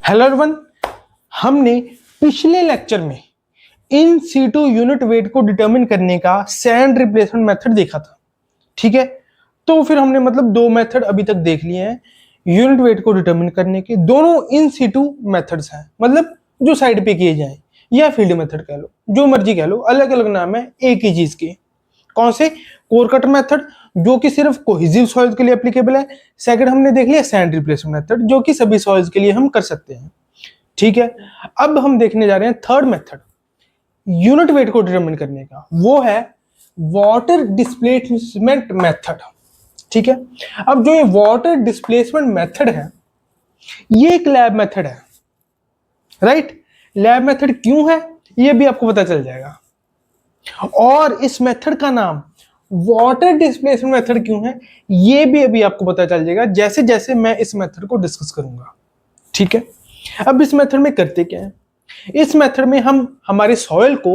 Hello everyone, हमने पिछले lecture में इन सीटू यूनिट वेट को डिटरमिन करने का सैंड रिप्लेसमेंट मेथड देखा था। ठीक है, तो फिर हमने दो मेथड अभी तक देख लिए हैं यूनिट वेट को डिटरमिन करने के। दोनों इन सीटू मेथड्स हैं, जो साइड पे किए जाएं, या फील्ड मेथड कह लो, जो मर्जी कह लो, अलग अलग नाम है एक ही चीज के। कौन से? कोर कट मेथड, जो कि सिर्फ कोहेसिव सॉइल्स के लिए एप्लीकेबल है। सेकंड हमने देख लिया सैंड रिप्लेसमेंट मेथड, जो कि सभी सॉइल्स के लिए हम कर सकते हैं। ठीक है, अब हम देखने जा रहे हैं थर्ड मेथड यूनिट वेट को डिटरमिन करने का, वो है वाटर डिस्प्लेसमेंट मेथड। ठीक है, अब जो ये वाटर डिस्प्लेसमेंट मेथड है, ये एक लैब मेथड है, राइट। लैब मेथड क्यों है ये भी आपको पता चल जाएगा। और इस मेथड का नाम वाटर डिस्प्लेसमेंट मेथड क्यों है ये भी अभी आपको पता चल जाएगा जैसे जैसे मैं इस मेथड को डिस्कस करूंगा। ठीक है, अब इस मेथड में करते क्या है, इस मेथड में हम हमारे सॉइल को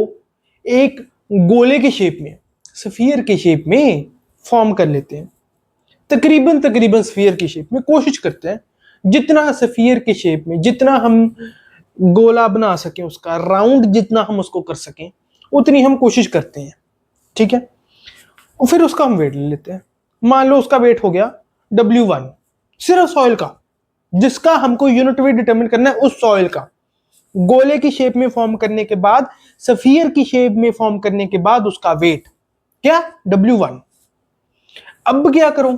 एक गोले के शेप में, स्फीयर के शेप में फॉर्म कर लेते हैं। तकरीबन स्फीयर की शेप में कोशिश करते हैं, जितना स्फीयर के शेप में, जितना हम गोला बना सकें, उसका राउंड जितना हम उसको कर सकें, उतनी हम कोशिश करते हैं। ठीक है, और फिर उसका हम वेट ले लेते हैं। मान लो उसका वेट हो गया W1, सिर्फ सॉइल का, जिसका हमको यूनिट वेट डिटरमिन करना है उस सॉइल का। गोले की शेप में फॉर्म करने के बाद, स्फीयर की शेप में फॉर्म करने के बाद उसका वेट क्या? W1। अब क्या करूं?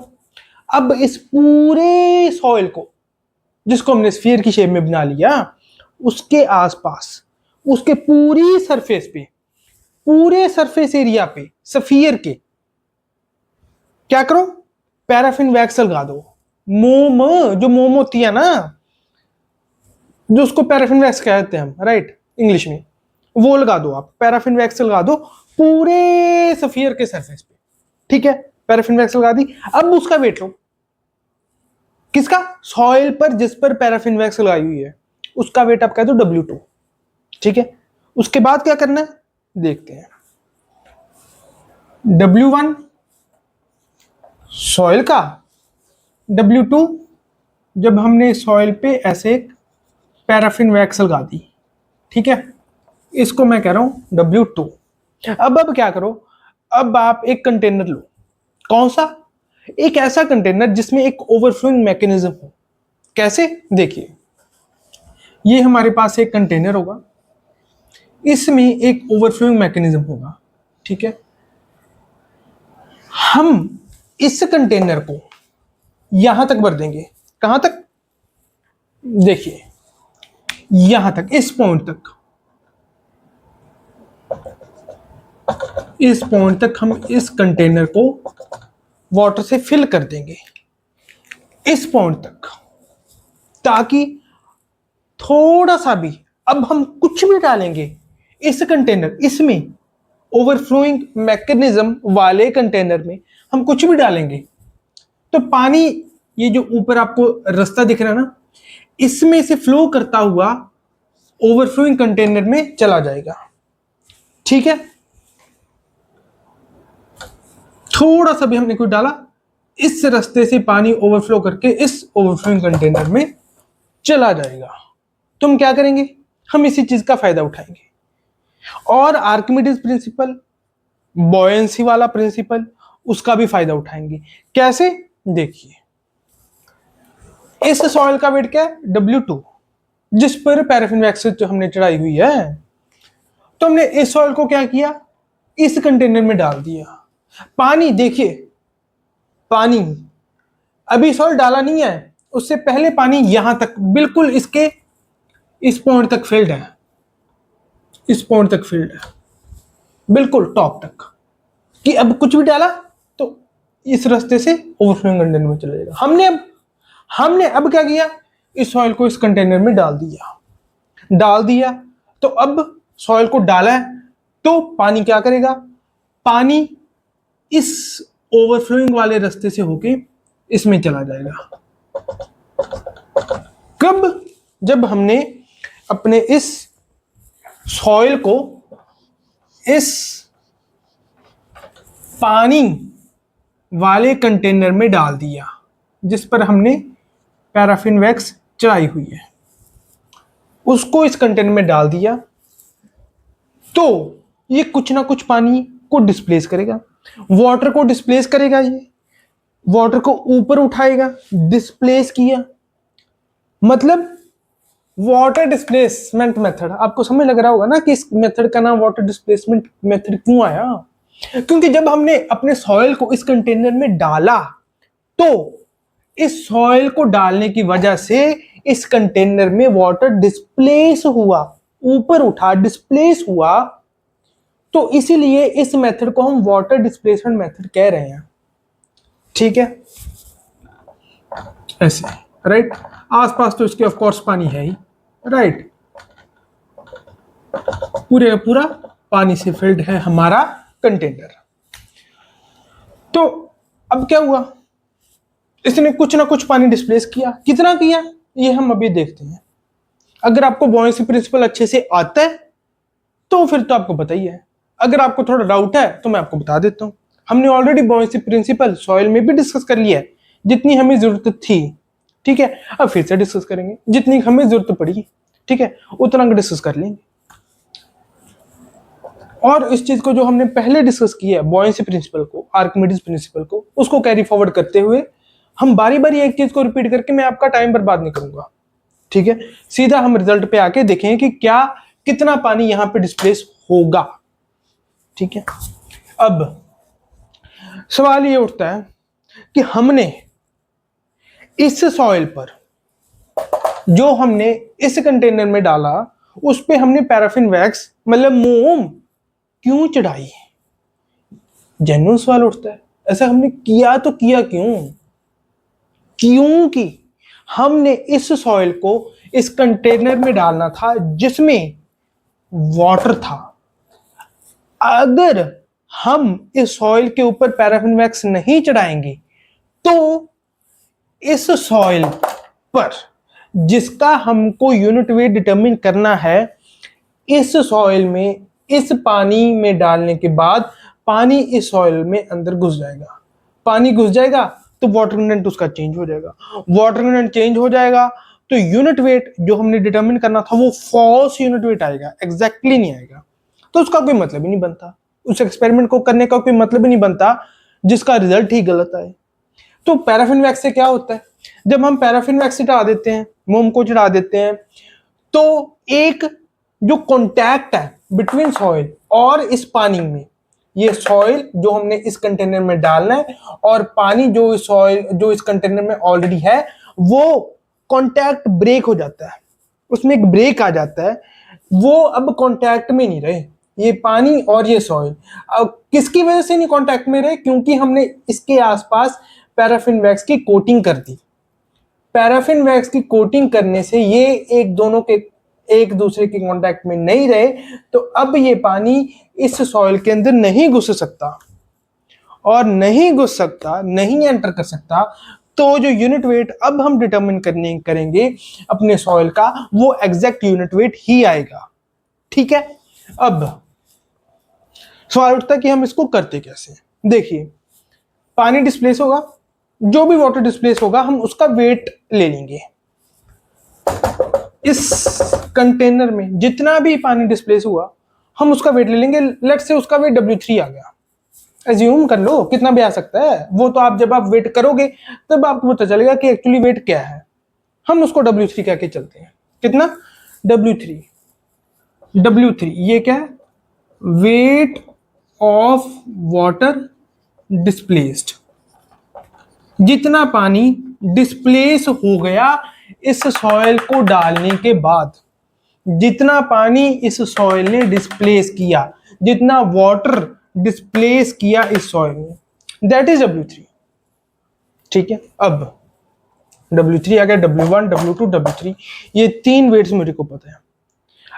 अब इस पूरे सॉइल को, जिसको हमने स्फीयर की शेप में बना लिया, उसके आसपास, उसके पूरी सरफेस पे, पूरे सरफेस एरिया पे स्फीयर के क्या करो? पैराफिन वैक्स लगा दो। मोम, जो मोम होती है ना, जो उसको पैराफिन वैक्स कहते हैं हम, राइट, इंग्लिश में, वो लगा दो आप। पैराफिन वैक्स लगा दो पूरे स्फीयर के सरफेस पे। ठीक है, पैराफिन वैक्स लगा दी। अब उसका वेट लो, किसका? सॉइल पर जिस पर पैराफिन वैक्स लगाई हुई है, उसका वेट आप कह दो W2। ठीक है, उसके बाद क्या करना है देखते हैं। W1 सॉइल का, W2 जब हमने सॉइल पे ऐसे पैराफिन वैक्स लगा दी। ठीक है, इसको मैं कह रहा हूं W2। अब क्या करो, अब आप एक कंटेनर लो। कौन सा? एक ऐसा कंटेनर जिसमें एक ओवरफ्लोइंग मैकेनिज्म हो। कैसे? देखिए, ये हमारे पास एक कंटेनर होगा, इसमें एक ओवरफ्लोइंग मैकेनिज्म होगा। ठीक है, हम इस कंटेनर को यहां तक भर देंगे। कहां तक? देखिए, यहां तक, इस पॉइंट तक, इस पॉइंट तक हम इस कंटेनर को वाटर से फिल कर देंगे, इस पॉइंट तक, ताकि थोड़ा सा भी, अब हम कुछ भी डालेंगे इस कंटेनर, इसमें ओवरफ्लोइंग मैकेनिज्म वाले कंटेनर में हम कुछ भी डालेंगे तो पानी, ये जो ऊपर आपको रास्ता दिख रहा है ना, इसमें से फ्लो करता हुआ ओवरफ्लोइंग कंटेनर में चला जाएगा। ठीक है, थोड़ा सा भी हमने कुछ डाला, इस रास्ते से पानी ओवरफ्लो करके इस ओवरफ्लोइंग कंटेनर में चला जाएगा। तो हम क्या करेंगे? हम इसी चीज का फायदा उठाएंगे। और आर्किमिडीज प्रिंसिपल, बॉयंसी वाला प्रिंसिपल, उसका भी फायदा उठाएंगे। कैसे? देखिए, इस सॉइल का वेट क्या है? W2, जिस पर पैराफिन वैक्स हमने चढ़ाई हुई है। तो हमने इस सॉइल को क्या किया? इस कंटेनर में डाल दिया। पानी देखिए, पानी अभी सॉइल डाला नहीं है, उससे पहले पानी यहां तक, बिल्कुल इसके इस पॉइंट तक फिल्ड है, इस पॉइंट तक फिल्ड है, बिल्कुल टॉप तक, कि अब कुछ भी डाला तो इस रास्ते से ओवरफ्लोइंग कंटेनर में चला जाएगा। हमने अब क्या किया? इस सॉइल को इस कंटेनर में डाल दिया। तो अब सॉइल को डाला है तो पानी क्या करेगा? पानी इस ओवरफ्लोइंग वाले रास्ते से होके इसमें चला जाएगा। कब? जब हमने अपने इस सॉइल को इस पानी वाले कंटेनर में डाल दिया, जिस पर हमने पैराफिन वैक्स चढ़ाई हुई है। उसको इस कंटेनर में डाल दिया तो ये कुछ ना कुछ पानी को डिस्प्लेस करेगा, वाटर को डिस्प्लेस करेगा, ये वाटर को ऊपर उठाएगा, डिस्प्लेस किया, मतलब वाटर डिस्प्लेसमेंट मेथड। आपको समझ लग रहा होगा ना कि इस मेथड का नाम वाटर डिस्प्लेसमेंट मेथड क्यों आया, क्योंकि जब हमने अपने सॉइल को इस कंटेनर में डाला तो इस सॉइल को डालने की वजह से इस कंटेनर में वाटर डिस्प्लेस हुआ, ऊपर उठा, डिस्प्लेस हुआ, तो इसीलिए इस मेथड को हम वाटर डिस्प्लेसमेंट मेथड कह रहे हैं। ठीक है, ऐसे, राइट। आसपास तो इसके ऑफ कोर्स पानी है ही, राइट, पूरे का पूरा पानी से फिल्ड है हमारा कंटेनर। तो अब क्या हुआ, इसने कुछ ना कुछ पानी डिस्प्लेस किया, कितना किया ये हम अभी देखते हैं। अगर आपको बॉयंसी प्रिंसिपल अच्छे से आता है तो फिर तो आपको पता ही है, अगर आपको थोड़ा डाउट है तो मैं आपको बता देता हूं। हमने ऑलरेडी बॉयंसी प्रिंसिपल सॉइल में भी डिस्कस कर लिया है, जितनी हमें जरूरत थी। ठीक है, अब फिर से डिस्कस करेंगे, जितनी हमें जरूरत पड़ी, ठीक है, उतना डिस्कस कर लेंगे। और इस चीज को जो हमने पहले डिस्कस किया है, बॉयंसी प्रिंसिपल को, आर्किमिडीज प्रिंसिपल को, उसको कैरी फॉरवर्ड करते हुए हम बारी बारी एक चीज को रिपीट करके मैं आपका टाइम बर्बाद नहीं करूंगा। ठीक है, सीधा हम रिजल्ट पे आके देखें कि क्या कितना पानी यहां पे डिस्प्लेस होगा। ठीक है, अब सवाल ये उठता है कि हमने इस सॉइल पर जो हमने इस कंटेनर में डाला उस पे हमने पैराफिन वैक्स मतलब मोम क्यों चढ़ाई। जेन्युइन सवाल उठता है, ऐसा हमने किया तो किया क्यों? क्योंकि हमने इस सॉइल को इस कंटेनर में डालना था जिसमें वाटर था। अगर हम इस सॉइल के ऊपर पैराफिन वैक्स नहीं चढ़ाएंगे तो इस सॉइल पर जिसका हमको यूनिट वेट डिटरमिन करना है, इस सॉइल में इस पानी में डालने के बाद पानी इस सॉइल में अंदर घुस जाएगा। पानी घुस जाएगा तो वाटर कंटेंट उसका चेंज हो जाएगा। वाटर कंटेंट चेंज हो जाएगा तो यूनिट वेट जो हमने डिटरमिन करना था वो फॉल्स यूनिट वेट आएगा, एग्जैक्टली नहीं आएगा। तो उसका कोई मतलब ही नहीं बनता, उस एक्सपेरिमेंट को करने का कोई मतलब ही नहीं बनता जिसका रिजल्ट ही गलत आए। तो पैराफिन वैक्स से क्या होता है, जब हम पैराफिन वैक्स चढ़ा देते हैं, मोम को चढ़ा देते हैं, तो एक जो कॉन्टैक्ट है बिटवीन सॉइल और इस पानी में, ये सॉइल जो हमने इस कंटेनर में डालना है और पानी जो इस सॉइल जो इस कंटेनर में ऑलरेडी है, वो कॉन्टैक्ट ब्रेक हो जाता है, उसमें एक ब्रेक आ जाता है, वो अब कॉन्टैक्ट में नहीं रहे ये पानी और ये सॉइल। अब किसकी वजह से नहीं कॉन्टैक्ट में रहे? क्योंकि हमने इसके आसपास पैराफिन वैक्स की कोटिंग कर दी। पैराफिन वैक्स की कोटिंग करने से ये एक दूसरे के कांटेक्ट में नहीं रहे, तो अब ये पानी इस सॉइल के अंदर नहीं घुस सकता, और नहीं घुस सकता, नहीं एंटर कर सकता, तो जो यूनिट वेट अब हम डिटरमिन करेंगे अपने सॉइल का, वो एग्जैक्ट यूनिट वेट ही आएगा। ठीक है, अब सवाल उठता है कि हम इसको करते कैसे। देखिए, पानी डिस्प्लेस होगा, जो भी वाटर डिस्प्लेस होगा हम उसका वेट ले लेंगे। इस कंटेनर में जितना भी पानी डिस्प्लेस हुआ हम उसका वेट ले लेंगे। लेट्स से उसका वेट W3 आ गया, एज्यूम कर लो, कितना भी आ सकता है वो तो आप जब आप वेट करोगे तब आपको पता चलेगा कि एक्चुअली वेट क्या है। हम उसको W3 कह के चलते हैं। कितना? W3। W3 ये क्या है? Weight of water displaced. जितना पानी डिस्प्लेस हो गया इस सॉइल को डालने के बाद, जितना पानी इस सॉइल ने डिस्प्लेस किया, जितना वाटर डिस्प्लेस किया इस सॉइल में, दैट इज W3। ठीक है, अब W3 आ गया, W1, W2, W3, ये तीन वेट्स मेरे को पता है।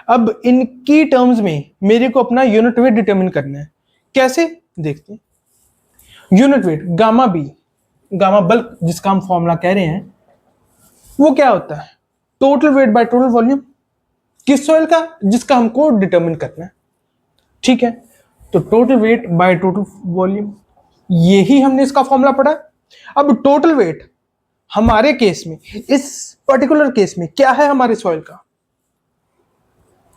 अब इनकी टर्म्स में मेरे को अपना यूनिट वेट डिटरमिन करना है। कैसे? देखते हैं। Unit weight gamma B, gamma bulk जिसका हम फॉर्मूला कह रहे हैं, वो क्या होता है? Total weight by total volume. किस सॉइल का? जिसका हमको डिटरमिन करना है। ठीक है, तो total weight by total volume, यही हमने इसका फॉर्मूला पढ़ा। अब टोटल वेट हमारे केस में, इस पर्टिकुलर केस में क्या है हमारे सॉइल का?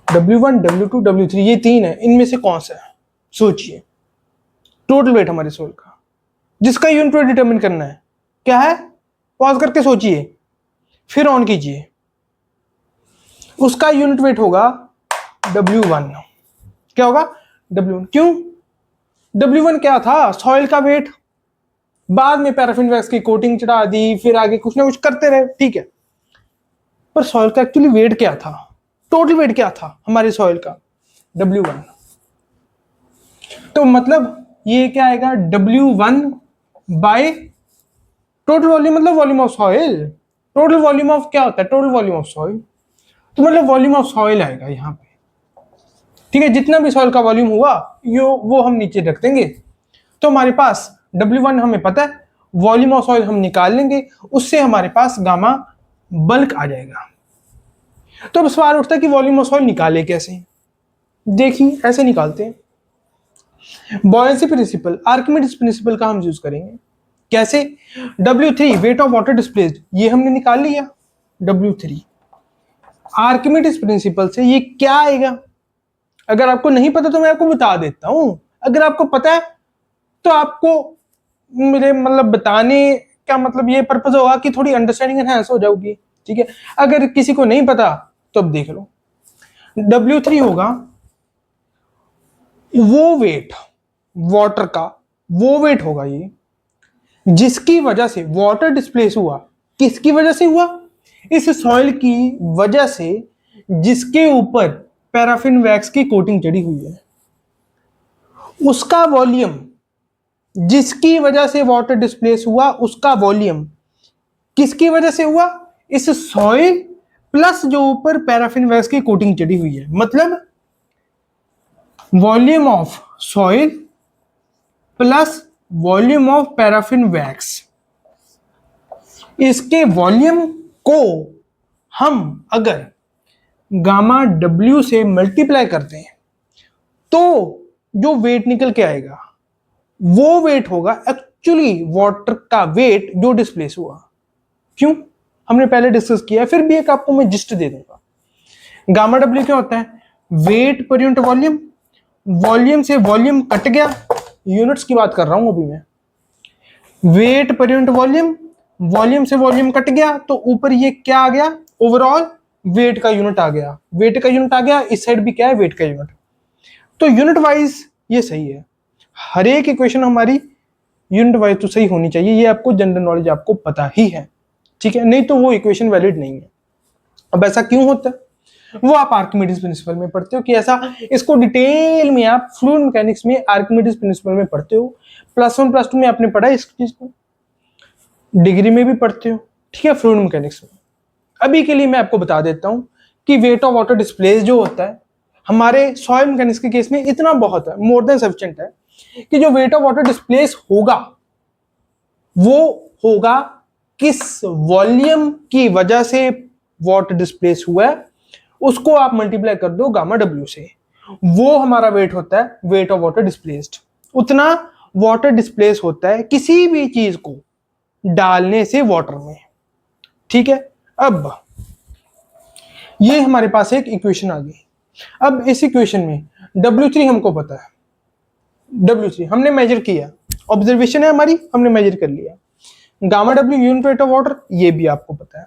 W1, W2, W3 ये तीन है, इनमें से कौन सा है? सोचिए। टोटल वेट हमारे सॉइल का, जिसका यूनिट वेट डिटरमिन करना है, क्या है? पॉज करके सोचिए, फिर ऑन कीजिए। उसका यूनिट वेट होगा W1। क्या होगा? W1। क्यों? W1 क्या था? सॉइल का वेट। बाद में पैराफिन वैक्स की कोटिंग चढ़ा दी, फिर आगे कुछ ना कुछ करते रहे, ठीक है। पर सॉइल का एक्चुअली वेट क्या था? टोटल वेट क्या था हमारे सॉइल का? W1। तो मतलब ये क्या आएगा? W1 बाय टोटल वॉल्यूम, मतलब volume of soil. Total volume of क्या होता है? Total volume of soil. तो मतलब वॉल्यूम ऑफ सॉइल आएगा यहाँ पे, ठीक है। जितना भी सॉइल का वॉल्यूम हुआ वो हम नीचे रख देंगे। तो हमारे पास W1 हमें पता है, वॉल्यूम ऑफ सॉइल हम निकाल लेंगे, उससे हमारे पास गामा बल्क आ जाएगा। तो अब सवाल उठता है कि वॉल्यूम ऑफ सॉइल निकाले कैसे? देखिए ऐसे निकालते हैं। बॉयंसी प्रिंसिपल, आर्किमिडीज प्रिंसिपल का हम यूज करेंगे। कैसे? W3 weight of water displaced, ये हमने निकाल लिया W3। आर्किमिडीज प्रिंसिपल से ये क्या आएगा? अगर आपको नहीं पता तो मैं आपको बता देता हूं, अगर आपको पता है तो आपको मेरे मतलब बताने का मतलब ये पर्पज होगा कि थोड़ी अंडरस्टैंडिंग एनहांस हो जाएगी, ठीक है। अगर किसी को नहीं पता तो अब देख लो। W3 होगा वो वेट, वाटर का वो वेट होगा ये, जिसकी वजह से वाटर डिस्प्लेस हुआ। किसकी वजह से हुआ? इस सॉइल की वजह से, जिसके ऊपर पैराफिन वैक्स की कोटिंग चढ़ी हुई है। उसका वॉल्यूम, जिसकी वजह से वाटर डिस्प्लेस हुआ, उसका वॉल्यूम किसकी वजह से हुआ? इस सॉइल प्लस जो ऊपर पैराफिन वैक्स की कोटिंग चढ़ी हुई है। मतलब volume of soil plus volume of paraffin wax, इसके वॉल्यूम को हम अगर गामा W से मल्टीप्लाई करते हैं तो जो वेट निकल के आएगा वो वेट होगा एक्चुअली वाटर का वेट जो डिस्प्लेस हुआ। क्यों? हमने पहले डिस्कस किया है, फिर भी एक आपको मैं जिस्ट दे दूंगा। गामा W क्या होता है? वेट पर यूनिट वॉल्यूम। वॉल्यूम से वॉल्यूम कट गया, यूनिट्स की बात कर रहा हूं अभी मैं। वेट पर यूनिट वॉल्यूम, वॉल्यूम से वॉल्यूम कट गया तो ऊपर ये क्या आ गया? ओवरऑल वेट का यूनिट आ गया। वेट का यूनिट आ गया, इस साइड भी क्या है? वेट का यूनिट। तो यूनिट वाइज ये सही है, हर एक इक्वेशन हमारी यूनिट वाइज तो सही होनी चाहिए, ये आपको जनरल नॉलेज आपको पता ही है, ठीक है। नहीं तो वो इक्वेशन वैलिड नहीं है। अब ऐसा क्यों होता है वो आप आर्किमिडीज प्रिंसिपल में पढ़ते हो कि ऐसा, इसको डिटेल में आप फ्लूइड मैकेनिक्स में आर्किमिडीज प्रिंसिपल में पढ़ते हो। +1 +2 में आपने पढ़ा इस चीज को, डिग्री में भी पढ़ते हो, ठीक है, फ्लूइड मैकेनिक्स में। अभी के लिए मैं आपको बता देता हूं कि वेट ऑफ वाटर डिस्प्लेस जो होता है हमारे सॉइल मैकेनिक्स के केस में इतना बहुत है, मोर देन सफिशिएंट है, कि जो वेट ऑफ वाटर डिस्प्लेस होगा वो होगा किस वॉल्यूम की वजह से वाटर डिस्प्लेस हुआ है, उसको आप मल्टीप्लाई कर दो गामा W से, वो हमारा वेट होता है वेट ऑफ वाटर डिस्प्लेस्ड। उतना वाटर डिस्प्लेस होता है किसी भी चीज को डालने से वाटर में, ठीक है। अब ये हमारे पास एक इक्वेशन आ गई। अब इस इक्वेशन में W3 हमको पता है, W3 हमने मेजर किया, ऑब्जर्वेशन है हमारी, हमने मेजर कर लिया। Gamma W unit weight of water, ये भी आपको पता है।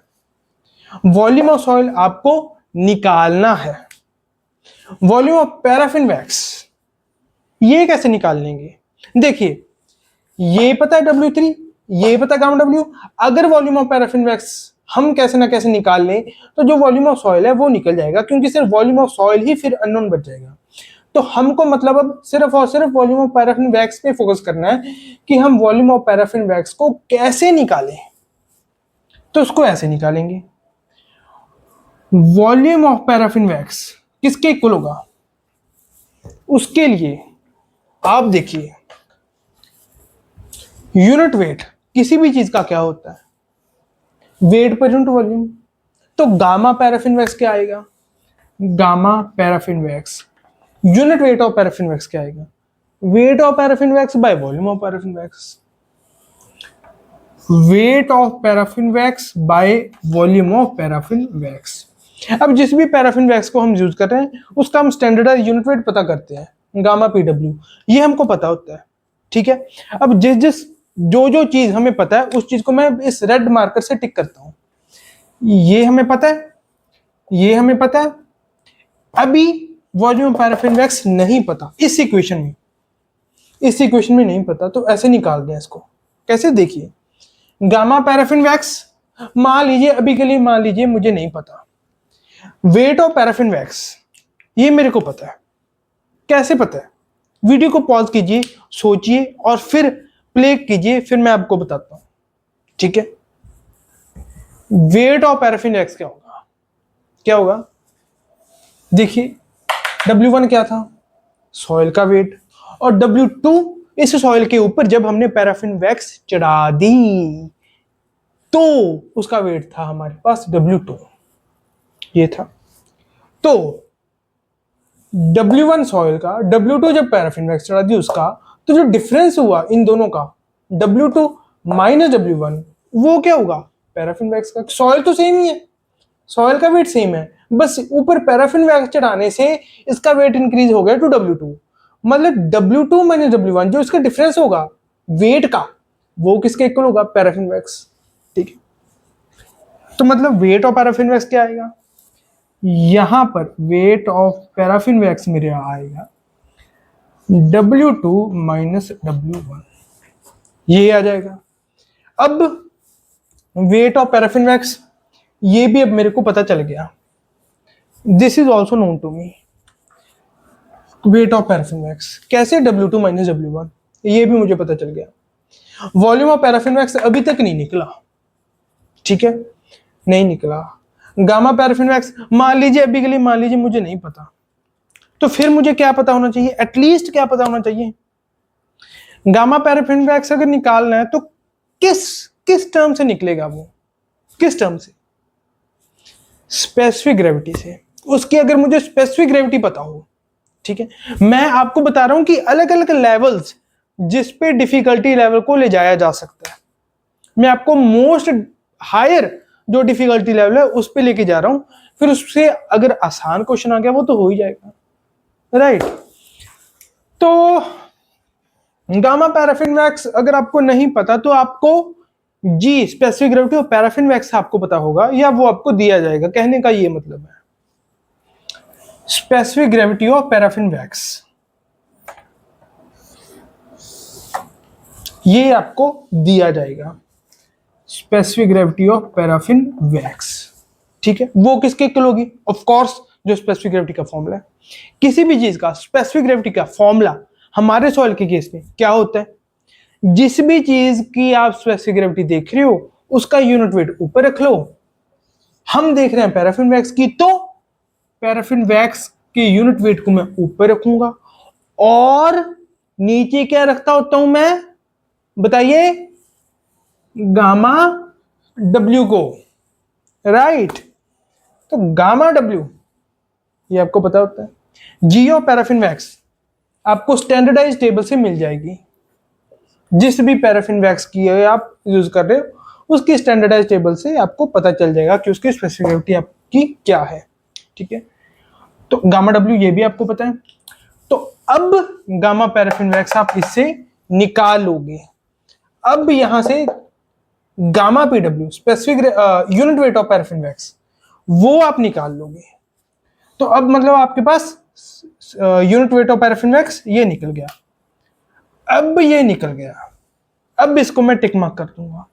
वॉल्यूम ऑफ सॉइल आपको निकालना है। वॉल्यूम ऑफ पैराफिन वैक्स ये कैसे निकाल लेंगे? देखिए ये पता है W3, ये पता है गामा W। अगर वॉल्यूम ऑफ पैराफिन वैक्स हम कैसे ना कैसे निकाल लें तो जो वॉल्यूम ऑफ सॉइल है वो निकल जाएगा, क्योंकि सिर्फ वॉल्यूम ऑफ सॉइल ही फिर अननोन बच जाएगा। तो हमको मतलब अब सिर्फ और सिर्फ वॉल्यूम ऑफ पैराफिन वैक्स पे फोकस करना है कि हम वॉल्यूम ऑफ पैराफिन वैक्स को कैसे निकालें। तो उसको ऐसे निकालेंगे, वॉल्यूम ऑफ पैराफिन वैक्स किसके इक्वल होगा? उसके लिए आप देखिए यूनिट वेट किसी भी चीज का क्या होता है? वेट पर यूनिट वॉल्यूम। तो गामा पैराफिन वैक्स क्या आएगा? Gamma paraffin wax unit weight of paraffin wax क्या आएगा? Weight of paraffin wax by volume of paraffin wax. Weight of paraffin wax by volume of paraffin wax. अब जिस भी paraffin wax को हम use कर रहे हैं उसका हम स्टैंडर्डाइज यूनिट वेट पता करते हैं, गामा पीडब्ल्यू, ये हमको पता होता है। ठीक है, अब जिस जिस जो जो चीज हमें पता है उस चीज को मैं इस रेड मार्कर से टिक करता हूं। ये हमें पता है, ये हमें पता है। अभी वॉल्यूम पैराफिन वैक्स नहीं पता इस इक्वेशन में, इस इक्वेशन में नहीं पता, तो ऐसे निकाल दें इसको। कैसे, देखिए गामा पैराफिन वैक्स, मान लीजिए अभी के लिए मान लीजिए मुझे नहीं पता, वेट ऑफ पैराफिन वैक्स ये मेरे को पता है। कैसे पता है? वीडियो को पॉज कीजिए, सोचिए और फिर प्ले कीजिए, फिर मैं आपको बताता हूं। ठीक है, वेट ऑफ पैराफिन वैक्स क्या होगा, क्या होगा? देखिए W1 क्या था, सॉइल का वेट, और W2 इस सॉइल के ऊपर जब हमने पैराफिन वैक्स चढ़ा दी तो उसका वेट था हमारे पास W2, ये था। तो W1 सॉइल का, W2 जब पैराफिन वैक्स चढ़ा दी उसका, तो जो डिफरेंस हुआ इन दोनों का W2 माइनस W1, वो क्या होगा? पैराफिन वैक्स का। सॉइल तो सेम ही है, सॉइल का वेट सेम है, बस ऊपर पैराफिन वैक्स चढ़ाने से इसका वेट इंक्रीज हो गया टू W2। मतलब W2 माइनस W1 जो इसका डिफरेंस होगा वेट का, वो किसके इक्वल होगा? Paraffin wax. ठीक है, तो मतलब वेट ऑफ पैराफिन वैक्स क्या आएगा? यहां पर वेट ऑफ पैराफिन वैक्स मेरे आएगा W2 माइनस W1, ये आ जाएगा। अब वेट ऑफ पैराफिन वैक्स ये भी अब मेरे को पता चल गया, this is also known to me. Weight of paraffin wax कैसे? W2 माइनस W1, ये भी मुझे पता चल गया। वॉल्यूम ऑफ पैराफिन वैक्स अभी तक नहीं निकला, ठीक है, नहीं निकला। गामा पैराफिन वैक्स मान लीजिए अभी के लिए मान लीजिए मुझे नहीं पता, तो फिर मुझे क्या पता होना चाहिए? एटलीस्ट क्या पता होना चाहिए? गामा पैराफिन वैक्स अगर निकालना है तो किस किस टर्म से निकलेगा वो? किस टर्म से? स्पेसिफिक ग्रेविटी से। उसकी अगर मुझे स्पेसिफिक ग्रेविटी पता हो, ठीक है, मैं आपको बता रहा हूं कि अलग अलग लेवल्स जिस पे डिफिकल्टी लेवल को ले जाया जा सकता है, मैं आपको मोस्ट हायर जो डिफिकल्टी लेवल है उस पे लेके जा रहा हूं, फिर उससे अगर आसान क्वेश्चन आ गया वो तो हो ही जाएगा, राइट। तो गामा पैराफिन वैक्स अगर आपको नहीं पता तो आपको जी स्पेसिफिक ग्रेविटी और पैराफिन वैक्स आपको पता होगा या वो आपको दिया जाएगा, कहने का ये मतलब है। Specific gravity of paraffin wax ये आपको दिया जाएगा, specific gravity of paraffin wax, ठीक है। वो किसके इक्वल होगी? ऑफ कोर्स जो स्पेसिफिक ग्रेविटी का फॉर्मूला है, किसी भी चीज का स्पेसिफिक ग्रेविटी का फॉर्मूला हमारे सॉइल के केस में क्या होता है? जिस भी चीज की आप स्पेसिफिक ग्रेविटी देख रहे हो उसका यूनिट वेट ऊपर रख लो। हम देख रहे हैं पैराफिन वैक्स की, तो पैराफिन वैक्स के यूनिट वेट को मैं ऊपर रखूंगा और नीचे क्या रखता होता हूं मैं? बताइए, गामा डब्ल्यू को, राइट। तो गामा डब्ल्यू ये आपको पता होता है। जीओ पैराफिन वैक्स आपको स्टैंडर्डाइज टेबल से मिल जाएगी, जिस भी पैराफिन वैक्स की आप यूज कर रहे हो उसकी स्टैंडर्डाइज टेबल से आपको पता चल जाएगा कि उसकी स्पेसिफिक ग्रेविटी आपकी क्या है, ठीक है। तो गामा डब्ल्यू ये भी आपको पता है। तो अब गामा पैराफिन वैक्स आप इससे निकाल लोगे। अब यहां से gamma PW specific unit weight of paraffin wax वो आप निकाल लोगे। तो अब मतलब आपके पास unit weight of paraffin wax ये निकल गया। अब ये निकल गया, अब इसको मैं टिक मार्क कर दूंगा।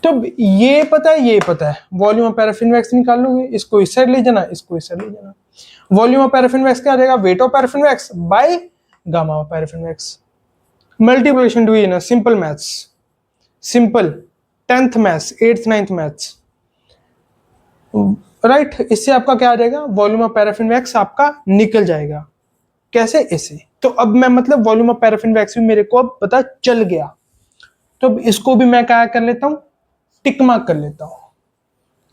तो ये पता है, ये पता है, वॉल्यूम ऑफ पैराफिन वैक्स निकाल लोगे, इसको इस साइड ले जाना, इसको इस साइड ले जाना। वॉल्यूम ऑफ पैराफिन वैक्स क्या आ जाएगा? Wait of paraffin wax by gamma of paraffin wax, multiplication division, simple maths, simple 10th maths, 8th 9th maths, right. इससे आपका क्या आ जाएगा? वॉल्यूम ऑफ पैराफिन वैक्स आपका निकल जाएगा। कैसे? ऐसे। तो अब मैं मतलब वॉल्यूम ऑफ पैराफिन वैक्स भी मेरे को अब पता चल गया, तो इसको भी मैं क्या कर लेता हूं? टिक मार्क कर लेता हूं,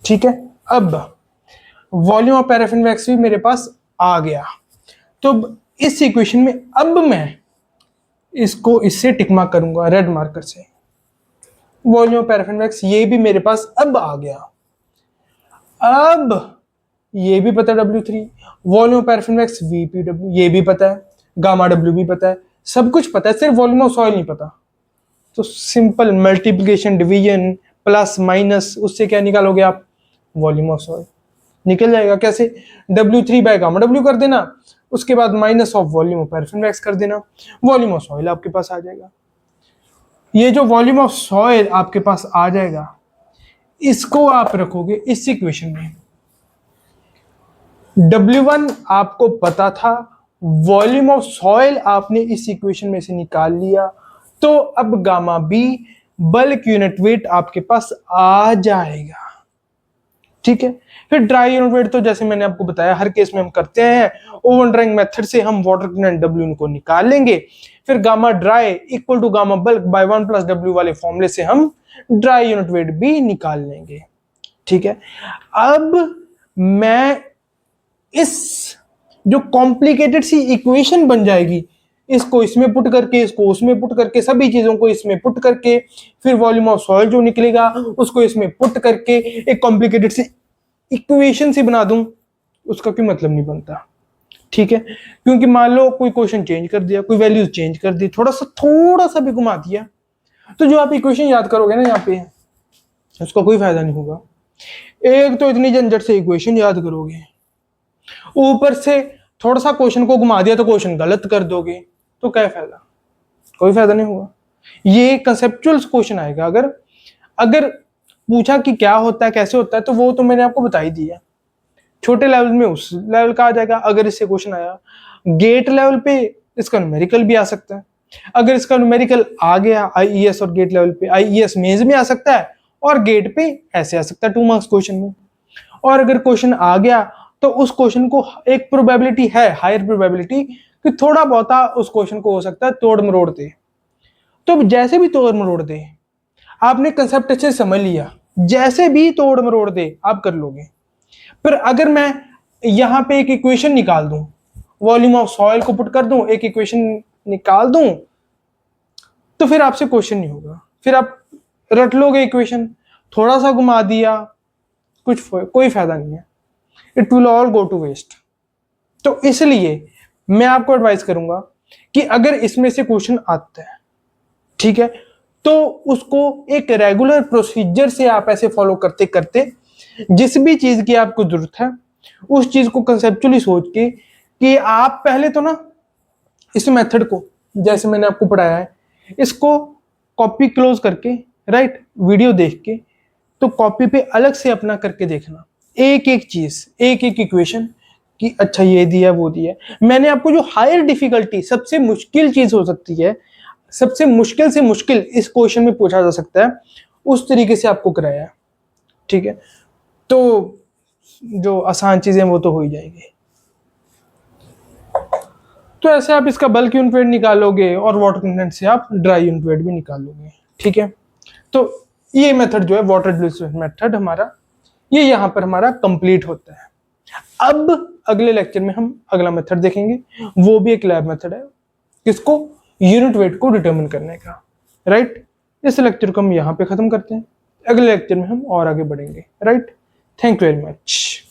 ठीक है। अब वॉल्यूम ऑफ पैराफिन वैक्स भी मेरे पास आ गया, तो इस इक्वेशन में अब मैं इसको इससे टिक मार्क करूंगा रेड मार्कर से। वॉल्यूम ऑफ पैराफिन वैक्स ये भी मेरे पास अब आ गया। अब ये भी पता है W3, volume of air max VPW ये भी पता है, गामा W भी पता है, सब कुछ पता है, सिर्फ वॉल्यूम ऑफ सॉइल नहीं पता। तो simple multiplication division plus minus, उससे क्या निकालोगे आप, वॉल्यूम ऑफ सॉइल निकल जाएगा। कैसे, W3 बाय गामा W कर देना, उसके बाद minus of volume of air max कर देना, वॉल्यूम ऑफ सॉइल आपके पास आ जाएगा। ये जो वॉल्यूम ऑफ सॉइल आपके पास आ जाएगा, इसको आप रखोगे इस इक्वेशन में। W1 आपको पता था, वॉल्यूम ऑफ सॉइल आपने इस इक्वेशन में से निकाल लिया, तो अब gamma B bulk unit weight आपके पास आ जाएगा। ठीक है, फिर ड्राई यूनिट वेट तो जैसे मैंने आपको बताया हर केस में हम करते हैं, ओवन ड्राइंग मेथड से हम वाटर कंटेंट W को निकाल लेंगे, फिर gamma dry equal to gamma bulk by 1 plus W वाले फॉर्मूले से हम ड्राई यूनिट वेट भी निकाल लेंगे। ठीक है, अब मैं इस जो कॉम्प्लिकेटेड सी इक्वेशन बन जाएगी, इसको इसमें पुट करके, इसको उसमें पुट करके, सभी चीजों को इसमें पुट करके, फिर वॉल्यूम ऑफ सॉइल जो निकलेगा उसको इसमें पुट करके एक कॉम्प्लिकेटेड सी इक्वेशन सी बना दूं, उसका कोई मतलब नहीं बनता। ठीक है, क्योंकि मान लो कोई क्वेश्चन चेंज कर दिया, कोई वैल्यूज चेंज कर दी, थोड़ा सा भी घुमा दिया, तो जो आप इक्वेशन याद करोगे ना यहाँ पे, उसका कोई फायदा नहीं होगा। एक तो इतनी झंझट से इक्वेशन याद करोगे, ऊपर से थोड़ा सा क्वेश्चन को घुमा दिया तो क्वेश्चन गलत कर दोगे, तो क्या फायदा, कोई फायदा नहीं होगा। ये कंसेप्चुअल क्वेश्चन आएगा। अगर अगर पूछा कि क्या होता है कैसे होता है, तो वो तो मैंने आपको बता ही दिया, छोटे लेवल में उस लेवल का आ जाएगा। अगर इससे क्वेश्चन आया गेट लेवल पे, इसका न्यूमेरिकल भी आ सकता है। अगर इसका न्यूमेरिकल आ गया IES और गेट लेवल पे, IES मेंस में आ सकता है और गेट पे ऐसे आ सकता है 2 मार्क्स क्वेश्चन में। और अगर क्वेश्चन आ गया तो उस क्वेश्चन को एक प्रोबेबिलिटी है, हायर प्रोबेबिलिटी, कि थोड़ा बहुता उस क्वेश्चन को हो सकता है तोड़ मरोड़ दे। तो जैसे भी तोड़ मरोड़ दे, आपने कंसेप्ट अच्छे समझ लिया, जैसे भी तोड़ मरोड़ दे आप कर लोगे। फिर अगर मैं यहां पे एक इक्वेशन निकाल दूं, वॉल्यूम ऑफ सॉइल को पुट कर दूं, एक इक्वेशन निकाल दूं, तो फिर आपसे क्वेश्चन नहीं होगा, फिर आप रट लोगे इक्वेशन, थोड़ा सा घुमा दिया, कोई फायदा नहीं है, it will all go to waste. तो इसलिए मैं आपको एडवाइस करूंगा कि अगर इसमें से क्वेश्चन आता है, ठीक है, तो उसको एक रेगुलर प्रोसीजर से आप ऐसे फॉलो करते करते, जिस भी चीज की आपको जरूरत है उस चीज को कंसेप्चुअली सोच के, कि आप पहले तो ना इस मेथड को, जैसे मैंने आपको पढ़ाया है, इसको कॉपी क्लोज करके, राइट, वीडियो देख के, तो कॉपी पे अलग से अपना करके देखना, एक एक चीज, एक एक इक्वेशन, कि अच्छा ये दिया वो दिया। मैंने आपको जो हायर डिफिकल्टी, सबसे मुश्किल चीज हो सकती है, सबसे मुश्किल से मुश्किल इस क्वेश्चन में पूछा जा सकता है, उस तरीके से आपको कराया है। ठीक है, तो जो आसान चीजें वो तो हो ही जाएंगी। तो ऐसे आप इसका बल्क यूनिट वेट निकालोगे और वाटर कंटेंट से आप ड्राई यूनिट वेट भी निकालोगे। ठीक है, तो ये मेथड जो है वाटर डिस्प्लेसमेंट मेथड हमारा, ये यहाँ पर हमारा कंप्लीट होता है। अब अगले लेक्चर में हम अगला मेथड देखेंगे, वो भी एक लैब मेथड है, किसको, यूनिट वेट को डिटरमिन करने का। राइट, इस लेक्चर को हम यहाँ पे खत्म करते हैं, अगले लेक्चर में हम और आगे बढ़ेंगे। Right, thank you very much.